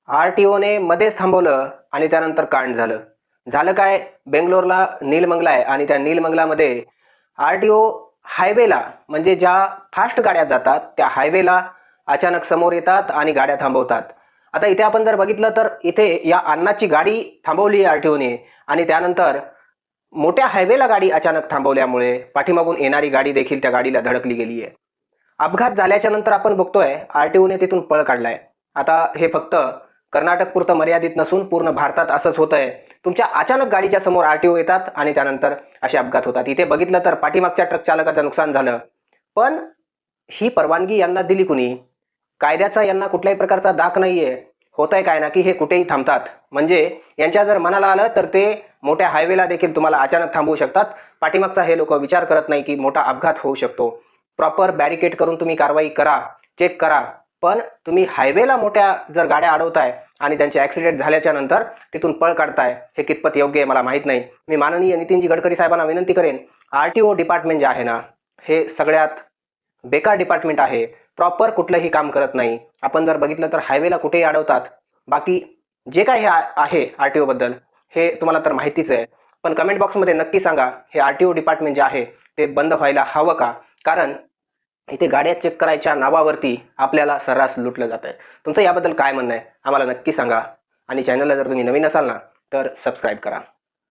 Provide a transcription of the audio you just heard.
R-T-one मध्येच थांबवलं आणि त्यानंतर कांड झालं. झालं काय, बेंगलोरला नीलमंगला आहे आणि त्या नीलमंगलामध्ये आर-टी-ओ हायवेला म्हणजे ज्या फास्ट गाड्या जातात त्या हायवेला अचानक समोर येतात आणि गाड्या थांबवतात. आता इथे आपण जर बघितलं तर इथे या अण्णाची गाडी थांबवली आर-टी-ओने आणि त्यानंतर मोठ्या हायवेला गाडी अचानक थांबवल्यामुळे पाठीमागून येणारी गाडी देखील त्या गाडीला धडकली गेली आहे. अपघात झाल्याच्या नंतर आपण बघतोय आर-टी-ओने तिथून पळ काढलाय. आता हे फक्त कर्नाटक पुरतं मर्यादित नसून पूर्ण भारतात असंच होतंय. तुमच्या अचानक गाडीच्या समोर आर-टी-ओ येतात आणि त्यानंतर असे अपघात होतात. इथे बघितलं तर पाठीमागच्या ट्रक चालकाचं नुकसान झालं. पण ही परवानगी यांना दिली कुणी? कायद्याचा यांना कुठल्याही प्रकारचा दाख नाहीये. होतंय काय ना की हे कुठेही थांबतात. म्हणजे यांच्या जर मनाला आलं तर ते मोठ्या हायवेला देखील तुम्हाला अचानक थांबवू शकतात. पाठीमागचा हे लोक विचार करत नाही की मोठा अपघात होऊ शकतो. प्रॉपर बॅरिकेड करून तुम्ही कारवाई करा, चेक करा. पण तुम्ही हायवेला मोठ्या जर गाड्या अडवताय आणि त्यांचे ॲक्सिडेंट झाल्याच्या नंतर तिथून पळ काढताय, हे कितपत योग्य आहे मला माहीत नाही. मी माननीय नितीनजी गडकरी साहेबांना विनंती करेन, आर-टी-ओ डिपार्टमेंट जे आहे ना, हे सगळ्यात बेकार डिपार्टमेंट आहे. प्रॉपर कुठलंही काम करत नाही. आपण जर बघितलं तर हायवेला कुठेही अडवतात. बाकी जे काही आहे आर-टी-ओ बद्दल हे तुम्हाला तर माहितीच आहे. पण कमेंट बॉक्समध्ये नक्की सांगा, हे आर-टी-ओ डिपार्टमेंट जे आहे ते बंद व्हायला हवं का? कारण इथे गाड्या चेक करायच्या नावावरती आपल्याला सर्रास लुटलं जात आहे. तुमचं याबद्दल काय म्हणणं आहे आम्हाला नक्की सांगा. आणि चॅनलला जर तुम्ही नवीन असाल ना तर सबस्क्राईब करा.